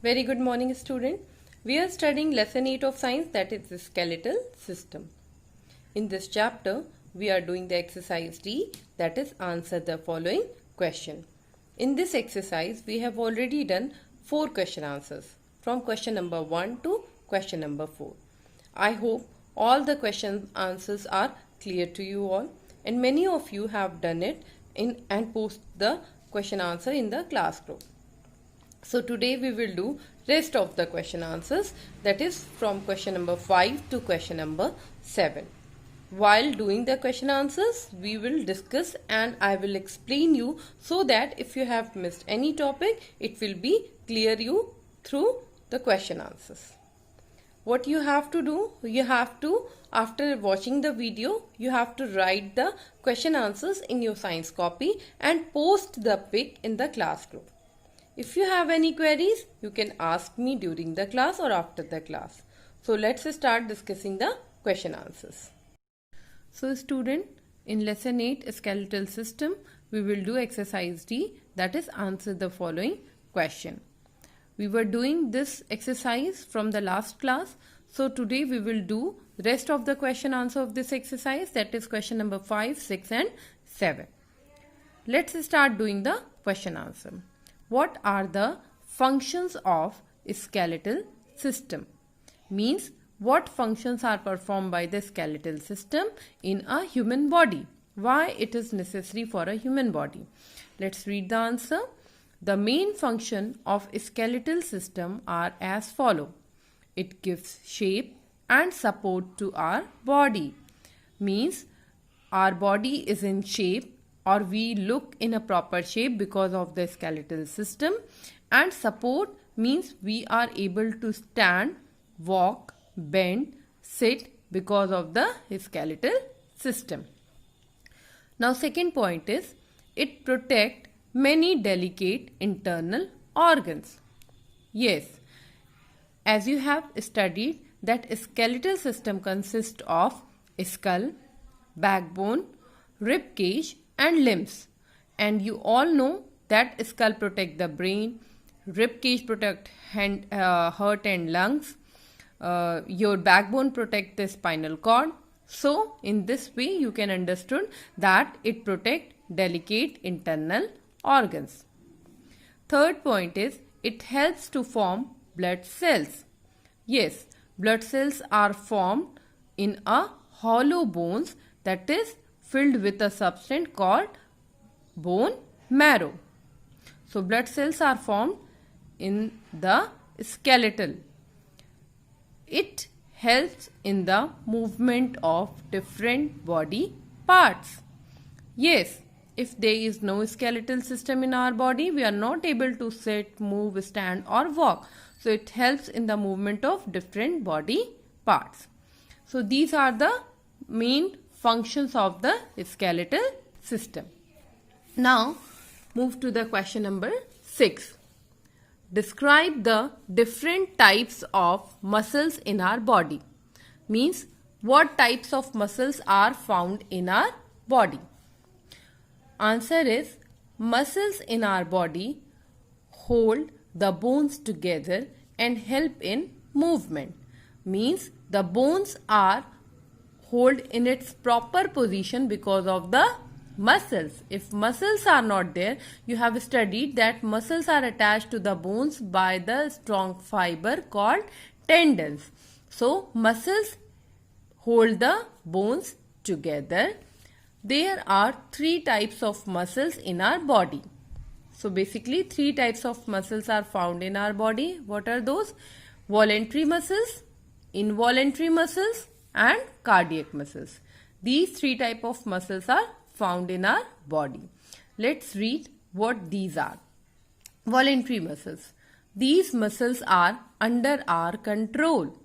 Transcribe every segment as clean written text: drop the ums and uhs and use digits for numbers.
Very good morning, student. We are studying lesson 8 of science, that is the skeletal system. In this chapter, we are doing the exercise D, that is answer the following question. In this exercise, we have already done 4 question answers from question number 1 to question number 4. I hope all the question answers are clear to you all, and many of you have done it and post the question answer in the class group. So today we will do rest of the question answers, that is from question number 5 to question number 7. While doing the question answers, we will discuss and I will explain you so that if you have missed any topic, it will be clear you through the question answers. What you have to do, after watching the video, you have to write the question answers in your science copy and post the pic in the class group. If you have any queries, you can ask me during the class or after the class. So let's start discussing the question answers. So student, in lesson 8 skeletal system, we will do exercise D, that is answer the following question. We were doing this exercise from the last class. So today we will do rest of the question answer of this exercise, that is question number 5, 6 and 7. Let's start doing the question answer. What are the functions of a skeletal system? Means what functions are performed by the skeletal system in a human body? Why it is necessary for a human body? Let's read the answer. The main function of a skeletal system are as follow. It gives shape and support to our body. Means our body is in shape, or we look in a proper shape because of the skeletal system, and support means we are able to stand, walk, bend, sit because of the skeletal system. Now second point is it protects many delicate internal organs. Yes, as you have studied that a skeletal system consists of a skull, backbone, rib cage and limbs, and you all know that skull protect the brain, rib cage protect heart and lungs, your backbone protect the spinal cord. So in this way you can understand that it protect delicate internal organs. Third point is it helps to form blood cells. Yes, blood cells are formed in a hollow bones, that is filled with a substance called bone marrow. So blood cells are formed in the skeletal. It helps in the movement of different body parts. Yes, if there is no skeletal system in our body, we are not able to sit, move, stand or walk. So it helps in the movement of different body parts. So these are the main functions of the skeletal system. Now move to the question number 6. Describe the different types of muscles in our body. Means what types of muscles are found in our body? Answer is muscles in our body hold the bones together and help in movement. Means the bones are hold in its proper position because of the muscles. If muscles are not there, you have studied that muscles are attached to the bones by the strong fiber called tendons. So muscles hold the bones together. There are 3 types of muscles in our body. So basically 3 types of muscles are found in our body. What are those? Voluntary muscles, involuntary muscles and cardiac muscles. These 3 types of muscles are found in our body. Let's read what these are. Voluntary muscles. These muscles are under our control.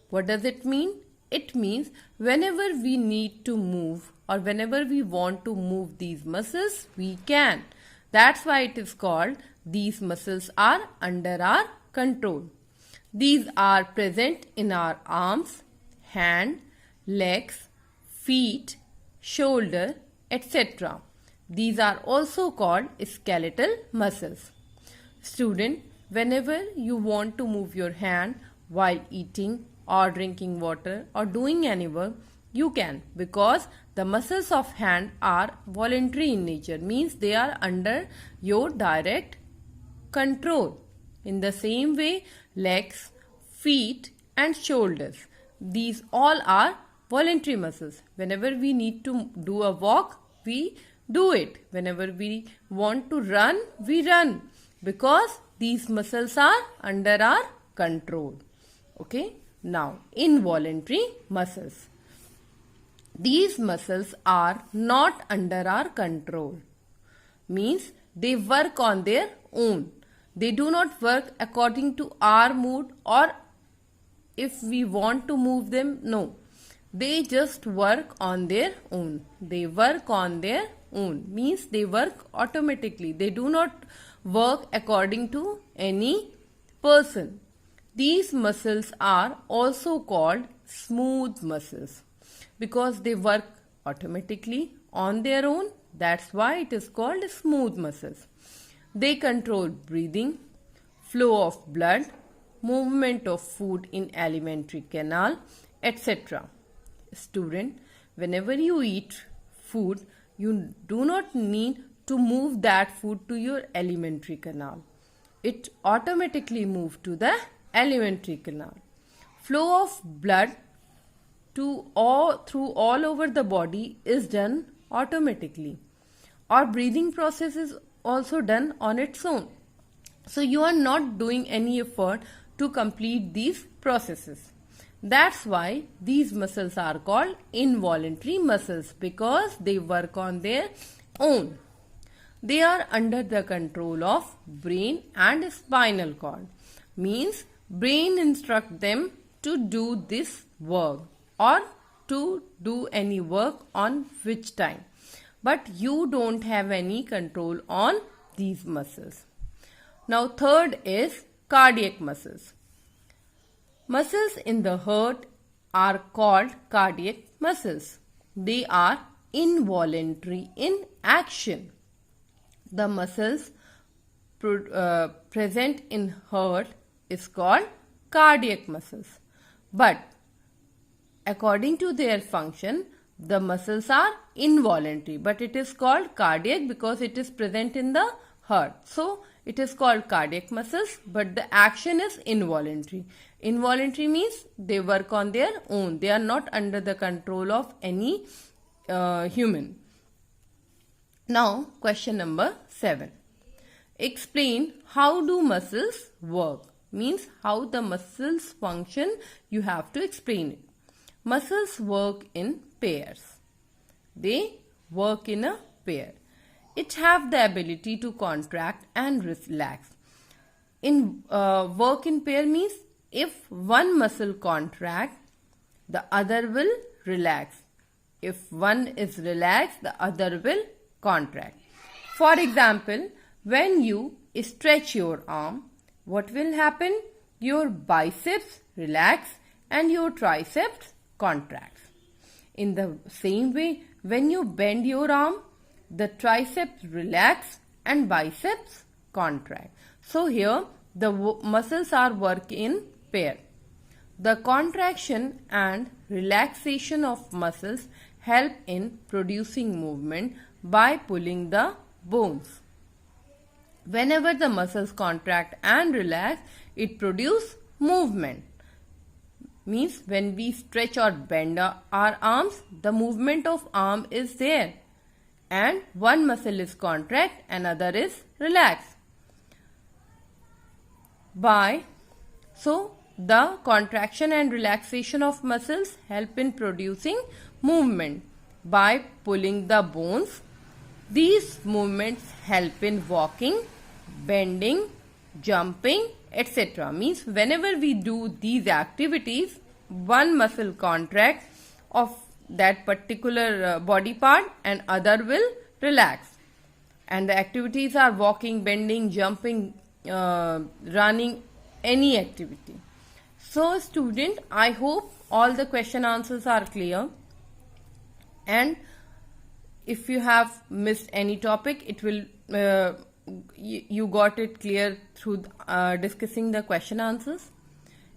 What does it mean? It means whenever we need to move or whenever we want to move these muscles, we can. That's why it is called these muscles are under our control. These are present in our arms, hand, legs, feet, shoulder, etc. These are also called skeletal muscles. Student, whenever you want to move your hand while eating or drinking water or doing any work, you can, because the muscles of hand are voluntary in nature, means they are under your direct control. In the same way, legs, feet and shoulders, these all are voluntary muscles. Whenever we need to do a walk, we do it. Whenever we want to run, we run, because these muscles are under our control. Okay, now involuntary muscles. These muscles are not under our control, means they work on their own. They do not work according to our mood or if we want to move them. No, they just work on their own. They work on their own, means they work automatically. They do not work according to any person. These muscles are also called smooth muscles because they work automatically on their own. That's why it is called smooth muscles. They control breathing, flow of blood, movement of food in alimentary canal, etc. Student, whenever you eat food, you do not need to move that food to your alimentary canal. It automatically moves to the alimentary canal. Flow of blood through all over the body is done automatically. Our breathing process is also done on its own. So you are not doing any effort to complete these processes. That's why these muscles are called involuntary muscles, because they work on their own. They are under the control of brain and spinal cord, means brain instruct them to do this work or to do any work on which time. But you don't have any control on these muscles. Now third is cardiac muscles. Muscles in the heart are called cardiac muscles. They are involuntary in action. The muscles present in heart is called cardiac muscles. But according to their function, the muscles are involuntary, but it is called cardiac because it is present in the heart. So it is called cardiac muscles, but the action is involuntary. Involuntary means they work on their own. They are not under the control of any human. Now, question number 7. Explain how do muscles work? Means how the muscles function, you have to explain it. Muscles work in pairs. They work in a pair. It have the ability to contract and relax. In work in pair means if one muscle contract, the other will relax. If one is relaxed, the other will contract. For example, when you stretch your arm, what will happen? Your biceps relax and your triceps contracts. In the same way, when you bend your arm, the triceps relax and biceps contract. So here the muscles are work in pair. The contraction and relaxation of muscles help in producing movement by pulling the bones. Whenever the muscles contract and relax, it produces movement. Means when we stretch or bend our arms, the movement of arm is there. And one muscle is contract, another is relaxed. So the contraction and relaxation of muscles help in producing movement by pulling the bones. These movements help in walking, bending, jumping, etc. Means whenever we do these activities, one muscle contract of that particular body part and other will relax. And the activities are walking, bending, jumping, running, any activity. So student, I hope all the question answers are clear. And if you have missed any topic, it will you got it clear through discussing the question answers.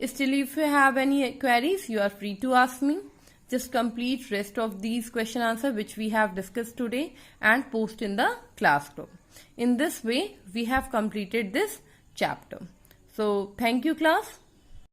Still, if you have any queries, you are free to ask me. Just complete rest of these question answers which we have discussed today and post in the class group. In this way, we have completed this chapter. So, thank you class.